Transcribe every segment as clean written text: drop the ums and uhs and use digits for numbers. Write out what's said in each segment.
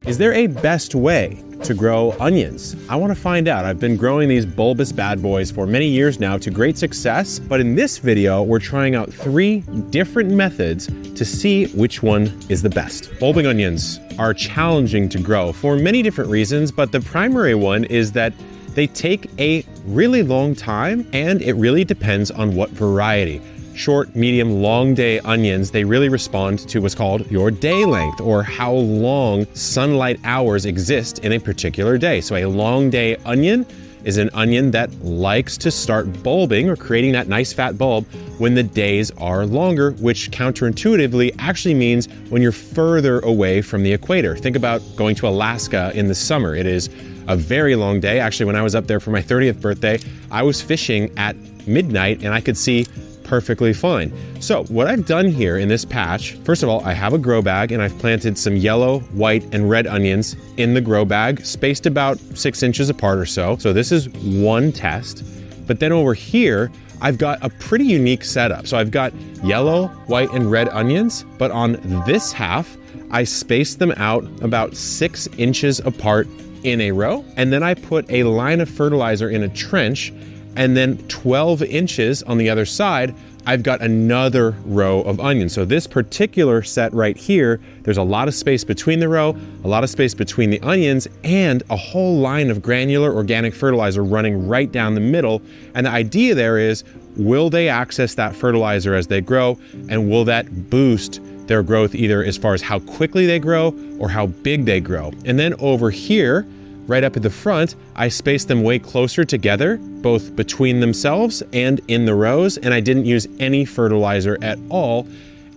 Is there a best way to grow onions? I want to find out. I've been growing these bulbous bad boys for many years now to great success, but in this video, we're trying out 3 different methods to see which one is the best. Bulbing onions are challenging to grow for many different reasons, but the primary one is that they take a really long time, and it really depends on what variety. Short, medium, long day onions, they really respond to what's called your day length, or how long sunlight hours exist in a particular day. So a long day onion is an onion that likes to start bulbing or creating that nice fat bulb when the days are longer, which counterintuitively actually means when you're further away from the equator. Think about going to Alaska in the summer. It is a very long day. Actually, when I was up there for my 30th birthday, I was fishing at midnight and I could see perfectly fine. So what I've done here in this patch, first of all, I have a grow bag and I've planted some yellow, white, and red onions in the grow bag, spaced about 6 inches apart or so. So this is one test. But then over here, I've got a pretty unique setup. So I've got yellow, white, and red onions, but on this half, I spaced them out about 6 inches apart in a row. And then I put a line of fertilizer in a trench, and then 12 inches on the other side, I've got another row of onions. So this particular set right here, there's a lot of space between the row, a lot of space between the onions, and a whole line of granular organic fertilizer running right down the middle. And the idea there is, will they access that fertilizer as they grow? And will that boost their growth either as far as how quickly they grow or how big they grow? And then over here, right up at the front, I spaced them way closer together, both between themselves and in the rows, and I didn't use any fertilizer at all.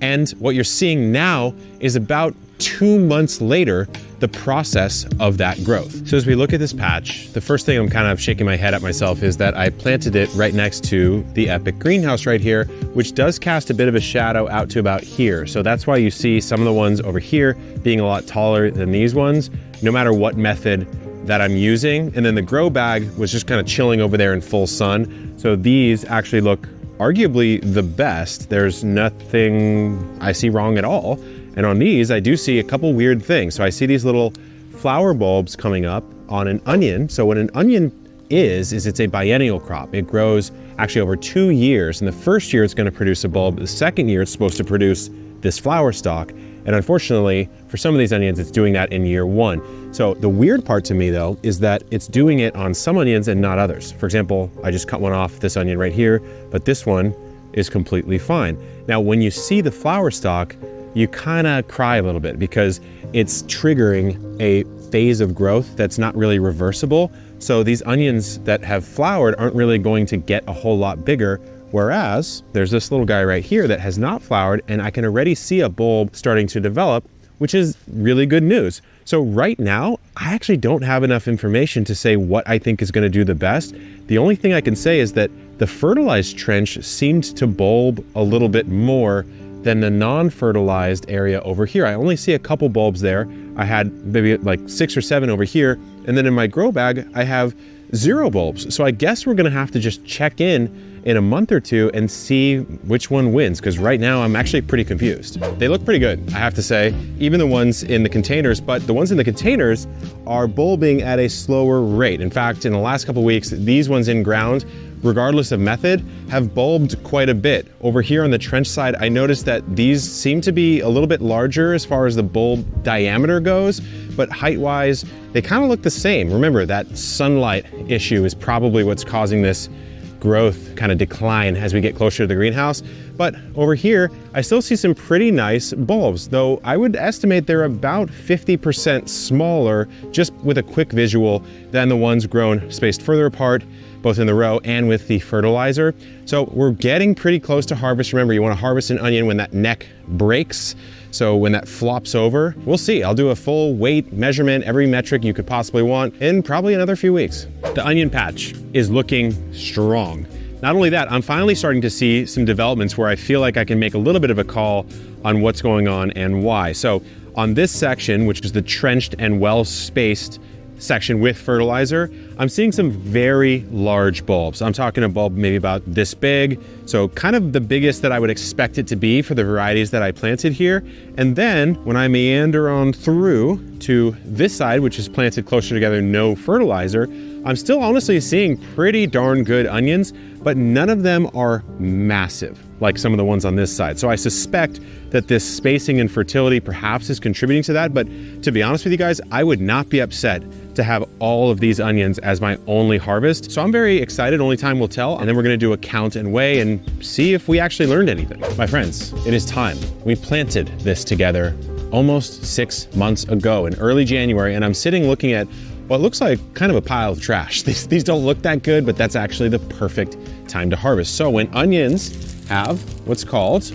And what you're seeing now is about 2 months later, the process of that growth. So as we look at this patch, the first thing I'm kind of shaking my head at myself is that I planted it right next to the Epic greenhouse right here, which does cast a bit of a shadow out to about here. So that's why you see some of the ones over here being a lot taller than these ones, no matter what method that I'm using. And then the grow bag was just kind of chilling over there in full sun. So these actually look arguably the best. There's nothing I see wrong at all. And on these, I do see a couple weird things. So I see these little flower bulbs coming up on an onion. So what an onion is it's a biennial crop. It grows actually over 2 years. And the first year it's going to produce a bulb. The second year it's supposed to produce this flower stalk. And unfortunately, for some of these onions, it's doing that in year 1. So the weird part to me though, is that it's doing it on some onions and not others. For example, I just cut one off, this onion right here, but this one is completely fine. Now, when you see the flower stalk, you kind of cry a little bit because it's triggering a phase of growth that's not really reversible. So these onions that have flowered aren't really going to get a whole lot bigger. Whereas there's this little guy right here that has not flowered, and I can already see a bulb starting to develop, which is really good news. So right now, I actually don't have enough information to say what I think is going to do the best. The only thing I can say is that the fertilized trench seemed to bulb a little bit more than the non-fertilized area over here. I only see a couple bulbs there. I had maybe like 6 or 7 over here. And then in my grow bag, I have 0 bulbs. So I guess we're gonna have to just check in a month or 2 and see which one wins, because right now I'm actually pretty confused. They look pretty good, I have to say, even the ones in the containers, but the ones in the containers are bulbing at a slower rate. In fact, in the last couple of weeks, these ones in ground, regardless of method, have bulbed quite a bit. Over here on the trench side, I noticed that these seem to be a little bit larger as far as the bulb diameter goes, but height-wise, they kind of look the same. Remember, that sunlight issue is probably what's causing this growth kind of decline as we get closer to the greenhouse. But over here, I still see some pretty nice bulbs, though I would estimate they're about 50% smaller, just with a quick visual, than the ones grown spaced further apart, both in the row and with the fertilizer. So we're getting pretty close to harvest. Remember, you want to harvest an onion when that neck breaks. So when that flops over, we'll see. I'll do a full weight measurement, every metric you could possibly want, in probably another few weeks. The onion patch is looking strong. Not only that, I'm finally starting to see some developments where I feel like I can make a little bit of a call on what's going on and why. So on this section, which is the trenched and well-spaced section with fertilizer, I'm seeing some very large bulbs. I'm talking a bulb maybe about this big, so kind of the biggest that I would expect it to be for the varieties that I planted here. And then when I meander on through to this side, which is planted closer together, no fertilizer, I'm still honestly seeing pretty darn good onions, but none of them are massive like some of the ones on this side. So I suspect that this spacing and fertility perhaps is contributing to that. But to be honest with you guys, I would not be upset to have all of these onions as my only harvest. So I'm very excited, only time will tell. And then we're gonna do a count and weigh and see if we actually learned anything. My friends, it is time. We planted this together almost 6 months ago in early January, and I'm sitting looking at what looks like kind of a pile of trash. These don't look that good, but that's actually the perfect time to harvest. So when onions have what's called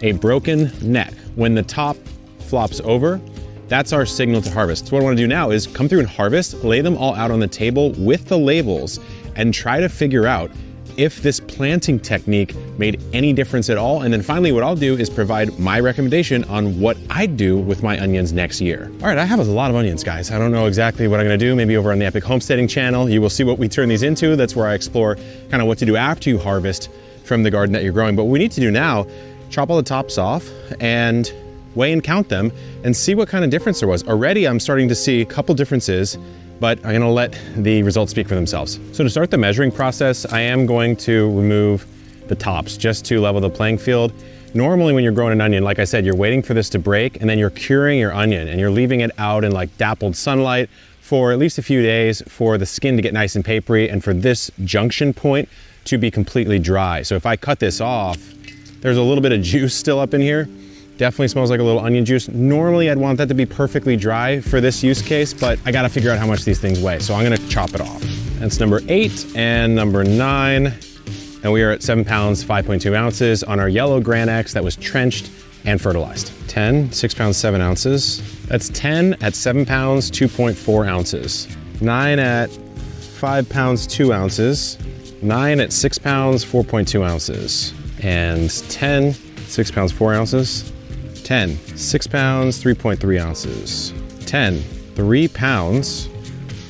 a broken neck, when the top flops over, that's our signal to harvest. So what I want to do now is come through and harvest, lay them all out on the table with the labels, and try to figure out if this planting technique made any difference at all. And then finally, what I'll do is provide my recommendation on what I'd do with my onions next year. All right, I have a lot of onions, guys. I don't know exactly what I'm gonna do. Maybe over on the Epic Homesteading channel, you will see what we turn these into. That's where I explore kind of what to do after you harvest from the garden that you're growing. But what we need to do now, chop all the tops off and weigh and count them and see what kind of difference there was. Already, I'm starting to see a couple differences, but I'm gonna let the results speak for themselves. So to start the measuring process, I am going to remove the tops just to level the playing field. Normally when you're growing an onion, like I said, you're waiting for this to break and then you're curing your onion and you're leaving it out in like dappled sunlight for at least a few days for the skin to get nice and papery and for this junction point to be completely dry. So if I cut this off, there's a little bit of juice still up in here. Definitely smells like a little onion juice. Normally I'd want that to be perfectly dry for this use case, but I gotta figure out how much these things weigh. So I'm gonna chop it off. That's number 8 and number 9. And we are at 7 pounds, 5.2 ounces on our yellow Gran X that was trenched and fertilized. 10, 6 pounds, 7 ounces. That's 10 at 7 pounds, 2.4 ounces. 9 at 5 pounds, 2 ounces. 9 at 6 pounds, 4.2 ounces. And 10, 6 pounds, 4 ounces. 10, 6 pounds, 3.3 ounces. 10, 3 pounds,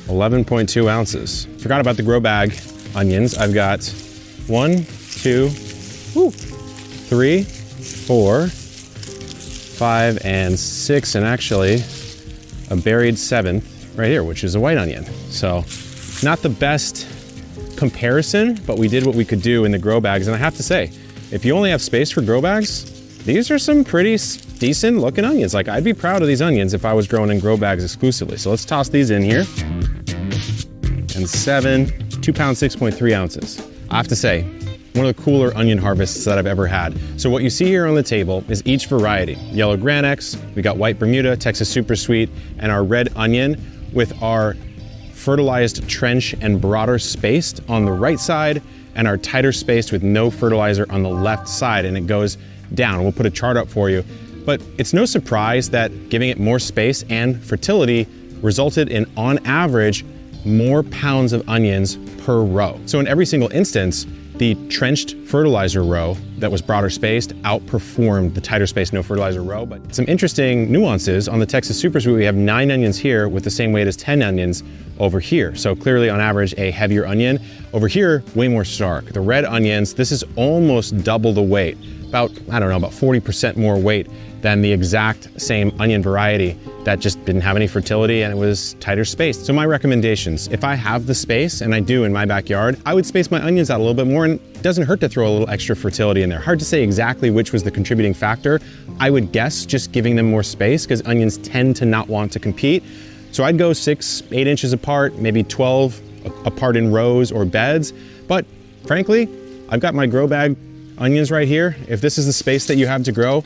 11.2 ounces. Forgot about the grow bag onions. I've got 1, 2, 3, 4, 5, and 6, and actually a buried 7th right here, which is a white onion. So not the best comparison, but we did what we could do in the grow bags. And I have to say, if you only have space for grow bags, these are some pretty decent looking onions. Like I'd be proud of these onions if I was growing in grow bags exclusively. So let's toss these in here. And 7, 2 pounds, 6.3 ounces. I have to say, one of the cooler onion harvests that I've ever had. So what you see here on the table is each variety. Yellow Gran X, we got white Bermuda, Texas Super Sweet, and our red onion with our fertilized trench and broader spaced on the right side and our tighter spaced with no fertilizer on the left side, and it goes down. We'll put a chart up for you. But it's no surprise that giving it more space and fertility resulted in, on average, more pounds of onions per row. So in every single instance, the trenched fertilizer row that was broader spaced outperformed the tighter spaced no fertilizer row. But some interesting nuances on the Texas Super Sweet, we have 9 onions here with the same weight as 10 onions over here. So clearly on average, a heavier onion. Over here, way more stark. The red onions, this is almost double the weight. About, I don't know, about 40% more weight than the exact same onion variety that just didn't have any fertility and it was tighter spaced. So my recommendations, if I have the space, and I do in my backyard, I would space my onions out a little bit more, and it doesn't hurt to throw a little extra fertility in there. Hard to say exactly which was the contributing factor. I would guess just giving them more space because onions tend to not want to compete. So I'd go 6, 8 inches apart, maybe 12 apart in rows or beds. But frankly, I've got my grow bag onions right here. If this is the space that you have to grow,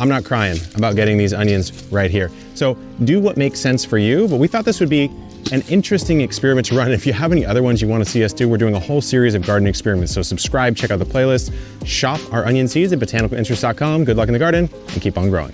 I'm not crying about getting these onions right here. So do what makes sense for you, but we thought this would be an interesting experiment to run. If you have any other ones you want to see us do, we're doing a whole series of garden experiments. So subscribe, check out the playlist, shop our onion seeds at botanicalinterest.com. Good luck in the garden and keep on growing.